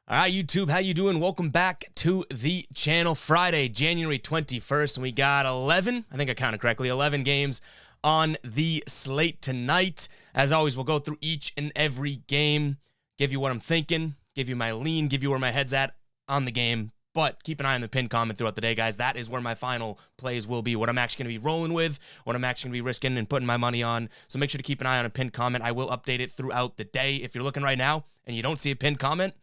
All right, YouTube, how you doing? Welcome back to the channel. Friday, January 21st, and we got 11, I think I counted correctly, 11 games on the slate tonight. As always, we'll go through each and every game, give you what I'm thinking, give you my lean, give you where my head's at on the game. But keep an eye on the pinned comment throughout the day, guys. That is where my final plays will be, what I'm actually going to be rolling with, what I'm actually going to be risking and putting my money on. So make sure to keep an eye on a pinned comment. I will update it throughout the day. If you're looking right now and you don't see a pinned comment,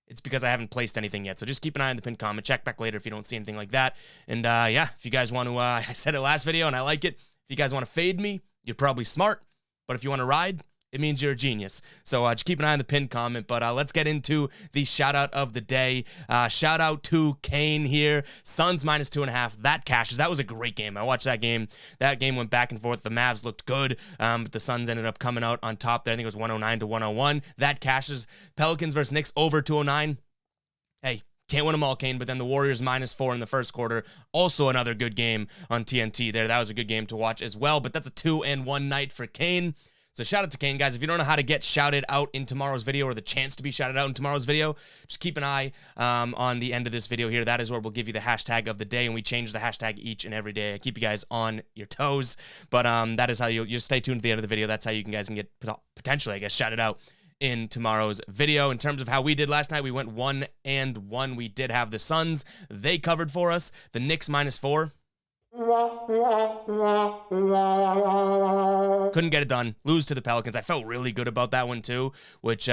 it's because I haven't placed anything yet. So just keep an eye on the pinned comment. Check back later if you don't see anything like that. And yeah, if you guys want to, I said it last video and I like it. If you guys want to fade me, you're probably smart. But if you want to ride, it means you're a genius. So just keep an eye on the pinned comment. But let's get into the shout out of the day. Shout out to Kane here. Suns minus 2.5. That cashes. That was a great game. I watched that game. That game went back and forth. The Mavs looked good, but the Suns ended up coming out on top there. I think it was 109 to 101. That cashes. Pelicans versus Knicks over 209. Hey, can't win them all, Kane, but then the Warriors -4 in the first quarter. Also another good game on TNT there. That was a good game to watch as well, but that's a 2-1 night for Kane. So shout out to Kane, guys. If you don't know how to get shouted out in tomorrow's video or the chance to be shouted out in tomorrow's video, just keep an eye on the end of this video here. That is where we'll give you the hashtag of the day, and we change the hashtag each and every day. I keep you guys on your toes, but that is how you'll stay tuned to the end of the video. That's how you guys can get potentially, I guess, shouted out in tomorrow's video. In terms of how we did last night, we went 1-1. We did have the Suns. They covered for us. The Knicks -4. Couldn't get it done. Lose to the Pelicans. I felt really good about that one too, which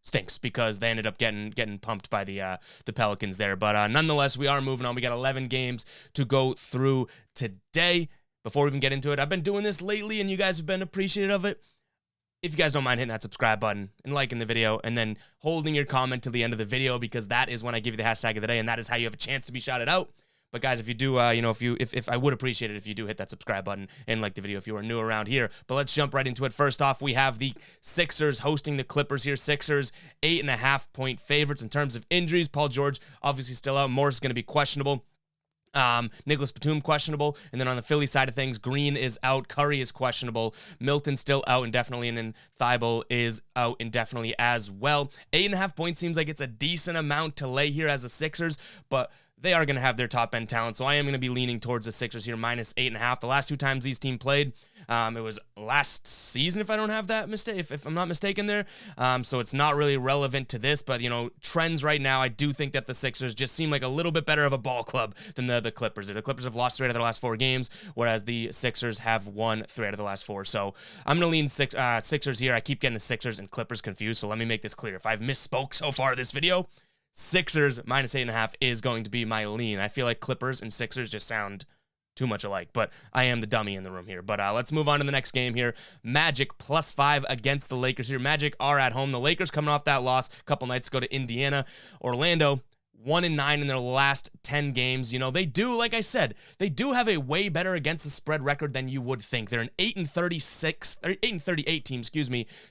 stinks because they ended up getting pumped by the Pelicans there. But nonetheless, we are moving on. We got 11 games to go through today. Before we even get into it, I've been doing this lately, and you guys have been appreciative of it. If you guys don't mind hitting that subscribe button and liking the video and then holding your comment till the end of the video, because that is when I give you the hashtag of the day, and that is how you have a chance to be shouted out. But guys, if you do, if I would appreciate it if you do hit that subscribe button and like the video if you are new around here. But let's jump right into it. First off, we have the Sixers hosting the Clippers here. Sixers 8.5-point favorites in terms of injuries. Paul George obviously still out. Morris is going to be questionable. Nicholas Batum questionable, and then on the Philly side of things, Green is out, Curry is questionable, Milton still out indefinitely, and then Thibault is out indefinitely as well. 8.5 points seems like it's a decent amount to lay here as the Sixers, but they are going to have their top-end talent, so I am going to be leaning towards the Sixers here, -8.5. The last two times these teams played, it was last season, if I don't have that mistake, if I'm not mistaken there, so it's not really relevant to this, but, trends right now, I do think that the Sixers just seem like a little bit better of a ball club than the Clippers. The Clippers have lost 3 out of their last 4 games, whereas the Sixers have won 3 out of the last 4, so I'm going to lean Sixers here. I keep getting the Sixers and Clippers confused, so let me make this clear. If I've misspoke so far this video, Sixers -8.5 is going to be my lean. I feel like Clippers and Sixers just sound too much alike, but I am the dummy in the room here. But let's move on to the next game here. Magic +5 against the Lakers here. Magic are at home. The Lakers coming off that loss a couple nights ago to Indiana. Orlando 1-9 in their last 10 games. They do, like I said, they do have a way better against the spread record than you would think. They're an 8-38 team,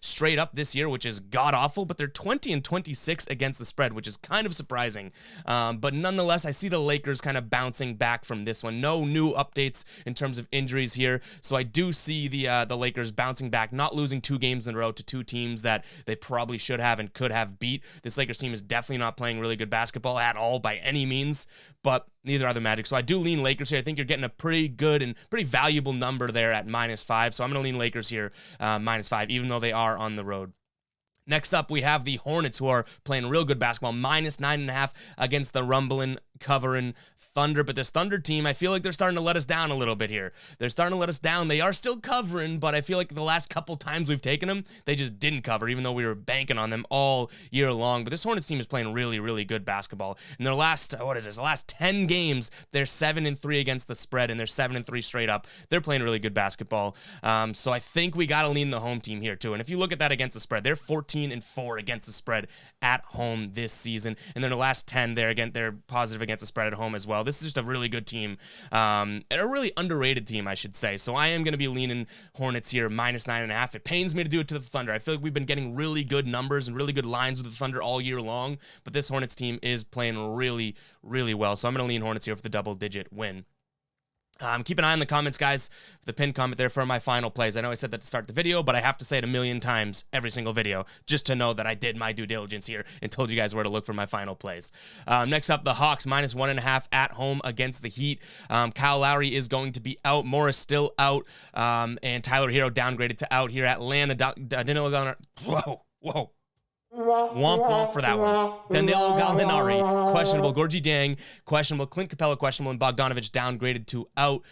straight up this year, which is god-awful, but they're 20-26 against the spread, which is kind of surprising. But nonetheless, I see the Lakers kind of bouncing back from this one. No new updates in terms of injuries here, so I do see the Lakers bouncing back, not losing 2 games in a row to 2 teams that they probably should have and could have beat. This Lakers team is definitely not playing really good basketball at all by any means, but neither are the Magic. So I do lean Lakers here. I think you're getting a pretty good and pretty valuable number there at -5. So I'm going to lean Lakers here, -5, even though they are on the road. Next up, we have the Hornets, who are playing real good basketball, -9.5 against the rumbling, covering Thunder. But this Thunder team, I feel like they're starting to let us down a little bit here. They're starting to let us down. They are still covering, but I feel like the last couple times we've taken them, they just didn't cover, even though we were banking on them all year long. But this Hornets team is playing really, really good basketball. In their last, the last 10 games, they're 7-3 against the spread, and they're 7-3 straight up. They're playing really good basketball. So I think we got to lean the home team here, too. And if you look at that against the spread, they're 14-4 against the spread at home this season. And then the last 10, they're positive against the spread at home as well. This is just a really good team, and a really underrated team, I should say. So I am going to be leaning Hornets here, -9.5. It pains me to do it to the Thunder. I feel like we've been getting really good numbers and really good lines with the Thunder all year long, but this Hornets team is playing really, really well. So I'm going to lean Hornets here for the double-digit win. Keep an eye on the comments, guys. The pinned comment there for my final plays. I know I said that to start the video, but I have to say it a million times every single video just to know that I did my due diligence here and told you guys where to look for my final plays. Next up, the Hawks -1.5 at home against the Heat. Kyle Lowry is going to be out. Morris still out. And Tyler Hero downgraded to out here. Atlanta, Danilo Gallinari. Whoa. Womp womp for that one. Danilo Gallinari, questionable. Gorgie Dang, questionable. Clint Capella, questionable. And Bogdanovich downgraded to out.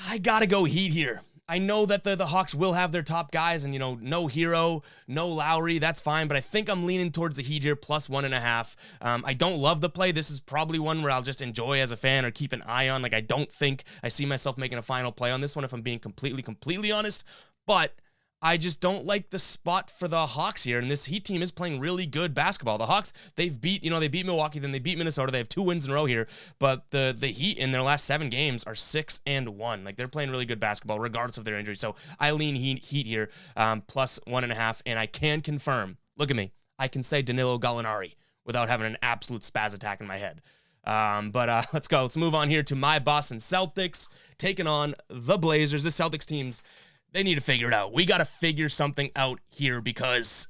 I gotta go Heat here. I know that the Hawks will have their top guys and, no Hero, no Lowry. That's fine, but I think I'm leaning towards the Heat here, +1.5. I don't love the play. This is probably one where I'll just enjoy as a fan or keep an eye on. Like, I don't think I see myself making a final play on this one if I'm being completely honest. But I just don't like the spot for the Hawks here, and this Heat team is playing really good basketball. The Hawks, they beat Milwaukee, then they beat Minnesota. They have 2 wins in a row here, but the Heat in their last 7 games are 6-1. Like, they're playing really good basketball regardless of their injury. So I lean Heat here, +1.5, and I can confirm. Look at me. I can say Danilo Gallinari without having an absolute spaz attack in my head. Let's go. Let's move on here to my Boston Celtics taking on the Blazers. The Celtics teams, they need to figure it out. We got to figure something out here because,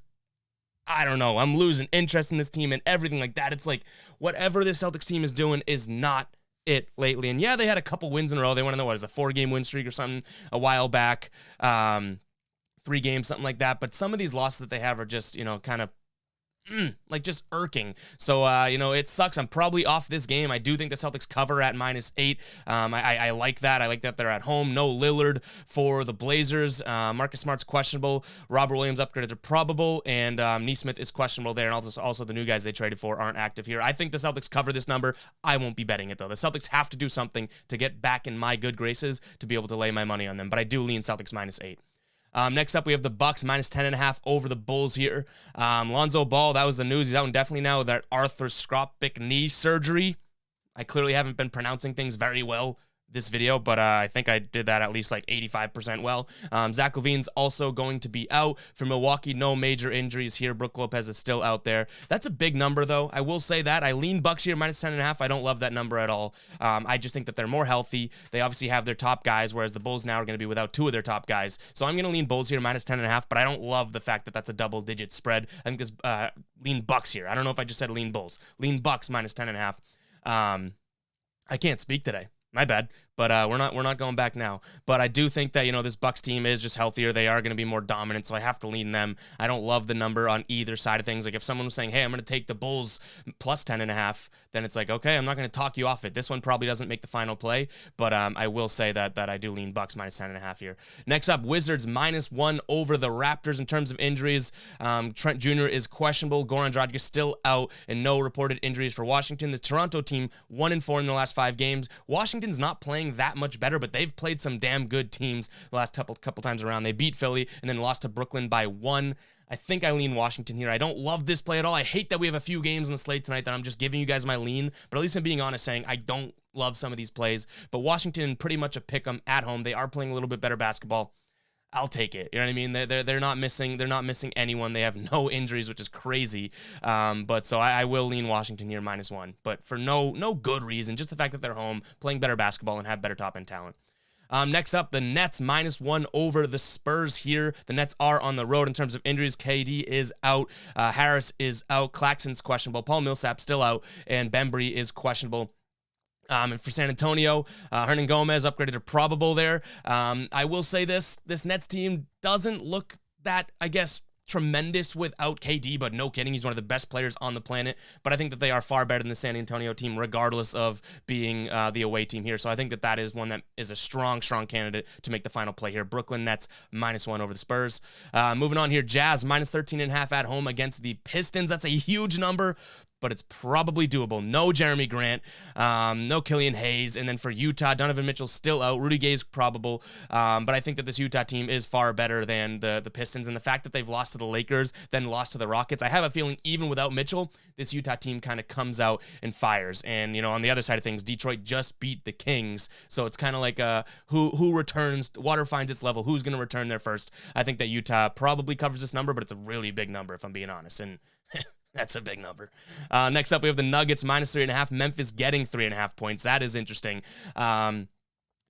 I don't know, I'm losing interest in this team and everything like that. It's like whatever the Celtics team is doing is not it lately. And yeah, they had a couple wins in a row. They went on, a 4-game win streak or something a while back. 3 games, something like that. But some of these losses that they have are just, kind of just irking. So, it sucks. I'm probably off this game. I do think the Celtics cover at -8. I like that. I like that they're at home. No Lillard for the Blazers. Marcus Smart's questionable. Robert Williams upgraded to probable, and Nesmith is questionable there. And also the new guys they traded for aren't active here. I think the Celtics cover this number. I won't be betting it, though. The Celtics have to do something to get back in my good graces to be able to lay my money on them. But I do lean Celtics -8. Next up, we have the Bucks -10.5 over the Bulls here. Lonzo Ball, that was the news. He's out indefinitely now with that arthroscopic knee surgery. I clearly haven't been pronouncing things very well this video, but I think I did that at least like 85% well. Zach LaVine's also going to be out. For Milwaukee, no major injuries here. Brook Lopez is still out there. That's a big number, though. I will say that. I lean Bucks here -10.5. I don't love that number at all. I just think that they're more healthy. They obviously have their top guys, whereas the Bulls now are going to be without 2 of their top guys. So I'm going to lean Bulls here -10.5, but I don't love the fact that that's a double-digit spread. I think this lean Bucks here. I don't know if I just said lean Bulls. Lean Bucks -10.5. I can't speak today. My bad, but we're not going back now. But I do think that, this Bucks team is just healthier. They are going to be more dominant, so I have to lean them. I don't love the number on either side of things. Like, if someone was saying, hey, I'm going to take the Bulls +10.5, then it's like, okay, I'm not going to talk you off it. This one probably doesn't make the final play, but I will say that I do lean Bucks -10.5 here. Next up, Wizards -1 over the Raptors in terms of injuries. Trent Jr. is questionable. Goran Dragic is still out, and no reported injuries for Washington. The Toronto team 1-4 in the last 5 games. Washington's not playing that much better, but they've played some damn good teams the last couple times around. They beat Philly and then lost to Brooklyn by 1. I think I lean Washington here. I don't love this play at all. I hate that we have a few games on the slate tonight that I'm just giving you guys my lean, but at least I'm being honest saying I don't love some of these plays. But Washington, pretty much a pick 'em at home. They are playing a little bit better basketball. I'll take it. You know what I mean? They're not missing. They're not missing anyone. They have no injuries, which is crazy. But so I will lean Washington here -1. But for no good reason, just the fact that they're home, playing better basketball, and have better top end talent. Next up, the Nets -1 over the Spurs here. The Nets are on the road in terms of injuries. KD is out. Harris is out. Claxton's questionable. Paul Millsap still out, and Bembry is questionable. And for San Antonio, Hernan Gomez upgraded to probable there. I will say this Nets team doesn't look that, I guess, tremendous without KD, but no kidding, he's one of the best players on the planet. But I think that they are far better than the San Antonio team, regardless of being the away team here. So I think that is one that is a strong candidate to make the final play here. Brooklyn Nets -1 over the Spurs. Moving on here, Jazz -13.5 at home against the Pistons. That's a huge number, but it's probably doable. No Jeremy Grant, no Killian Hayes, and then for Utah, Donovan Mitchell's still out. Rudy Gay's probable, but I think that this Utah team is far better than the Pistons, and the fact that they've lost to the Lakers, then lost to the Rockets, I have a feeling even without Mitchell, this Utah team kind of comes out and fires. And, on the other side of things, Detroit just beat the Kings, so it's kind of like who returns, water finds its level, who's going to return there first. I think that Utah probably covers this number, but it's a really big number if I'm being honest, and That's a big number. Next up, we have the Nuggets -3.5. Memphis getting 3.5 points. That is interesting. In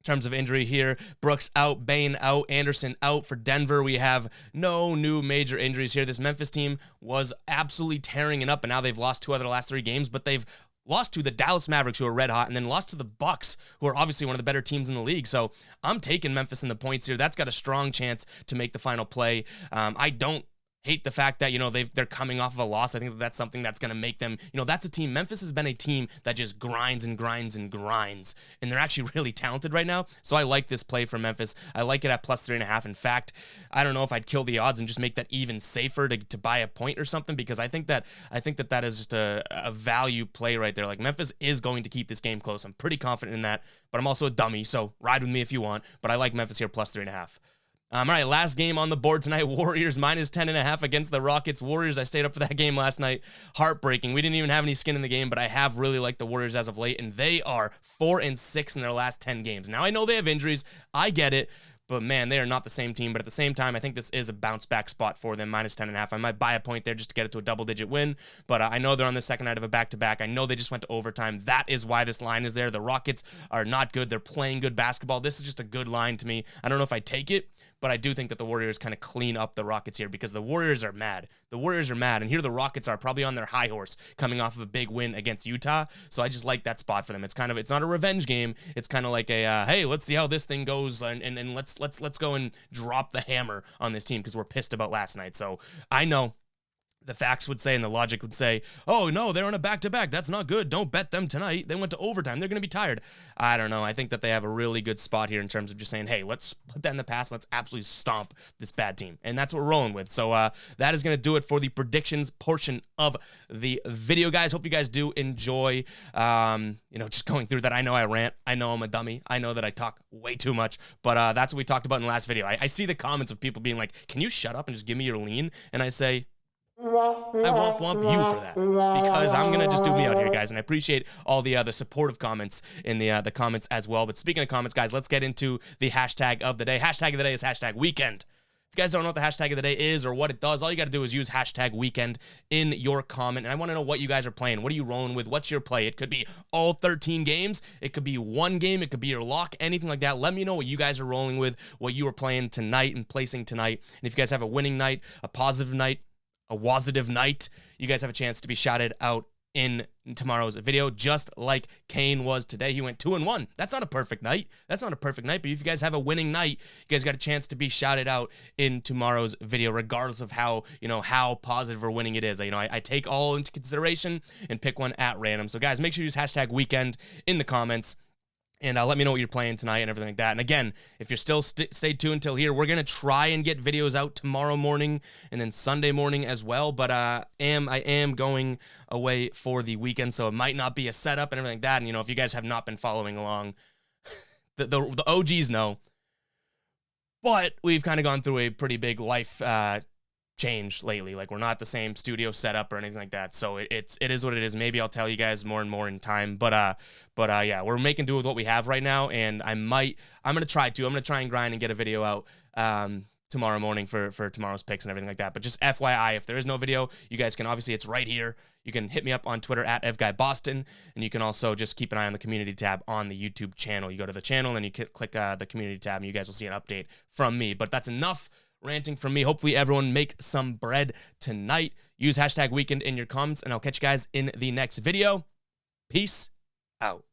terms of injury here, Brooks out, Bane out, Anderson out. For Denver, we have no new major injuries here. This Memphis team was absolutely tearing it up, and now they've lost 2 out of the last 3 games, but they've lost to the Dallas Mavericks, who are red hot, and then lost to the Bucks, who are obviously one of the better teams in the league. So I'm taking Memphis in the points here. That's got a strong chance to make the final play. I don't hate the fact that, they're coming off of a loss. I think that's something that's going to make them, that's a team. Memphis has been a team that just grinds and grinds and grinds, and they're actually really talented right now. So I like this play for Memphis. I like it at +3.5. In fact, I don't know if I'd kill the odds and just make that even safer to buy a point or something, because I think that is just a value play right there. Like, Memphis is going to keep this game close. I'm pretty confident in that, but I'm also a dummy, so ride with me if you want. But I like Memphis here +3.5. All right, last game on the board tonight, Warriors -10.5 against the Rockets. Warriors, I stayed up for that game last night. Heartbreaking. We didn't even have any skin in the game, but I have really liked the Warriors as of late, and they are 4-6 in their last 10 games. Now, I know they have injuries. I get it. But, man, they are not the same team. But at the same time, I think this is a bounce-back spot for them, -10.5. I might buy a point there just to get it to a double-digit win. But I know they're on the second night of a back-to-back. I know they just went to overtime. That is why this line is there. The Rockets are not good. They're playing good basketball. This is just a good line to me. I don't know if I take it, but I do think that the Warriors kind of clean up the Rockets here, because the Warriors are mad. The Warriors are mad, and here the Rockets are probably on their high horse coming off of a big win against Utah. So I just like that spot for them. It's not a revenge game. It's kind of like a, hey, let's see how this thing goes, and let's go and drop the hammer on this team because we're pissed about last night. So I know the facts would say and the logic would say, oh, no, they're on a back-to-back. That's not good. Don't bet them tonight. They went to overtime. They're going to be tired. I don't know. I think that they have a really good spot here in terms of just saying, hey, let's put that in the past. Let's absolutely stomp this bad team. And that's what we're rolling with. So that is going to do it for the predictions portion of the video, guys. Hope you guys do enjoy, just going through that. I know I rant. I know I'm a dummy. I know that I talk way too much. But that's what we talked about in the last video. I see the comments of people being like, can you shut up and just give me your lean? And I say, I womp you for that, because I'm going to just do me out here, guys. And I appreciate all the supportive comments in the comments as well. But speaking of comments, guys, let's get into the hashtag of the day. Hashtag of the day is #weekend. If you guys don't know what the hashtag of the day is or what it does, all you got to do is use #weekend in your comment. And I want to know what you guys are playing. What are you rolling with? What's your play? It could be all 13 games. It could be one game. It could be your lock, anything like that. Let me know what you guys are rolling with, what you are playing tonight and placing tonight. And if you guys have a winning night, a positive night, a positive night, you guys have a chance to be shouted out in tomorrow's video, just like Kane was today. He went 2-1. That's not a perfect night. That's not a perfect night, but if you guys have a winning night, you guys got a chance to be shouted out in tomorrow's video, regardless of how positive or winning it is. I take all into consideration and pick one at random. So, guys, make sure you use #weekend in the comments. And let me know what you're playing tonight and everything like that. And again, if you're still stay tuned until here, we're going to try and get videos out tomorrow morning and then Sunday morning as well. But I am going away for the weekend, so it might not be a setup and everything like that. And, if you guys have not been following along, the OGs know. But we've kind of gone through a pretty big life change lately. Like, we're not the same studio setup or anything like that, so it is what it is. Maybe I'll tell you guys more and more in time, but yeah, we're making do with what we have right now, and I'm gonna try and grind and get a video out tomorrow morning for tomorrow's picks and everything like that. But just FYI, if there is no video, you guys can, obviously it's right here. You can hit me up on Twitter at @EvGuyBoston, and you can also just keep an eye on the community tab on the YouTube channel. You go to the channel and you click the community tab, and you guys will see an update from me. But that's enough ranting from me. Hopefully everyone make some bread tonight. Use #weekend in your comments, and I'll catch you guys in the next video. Peace out.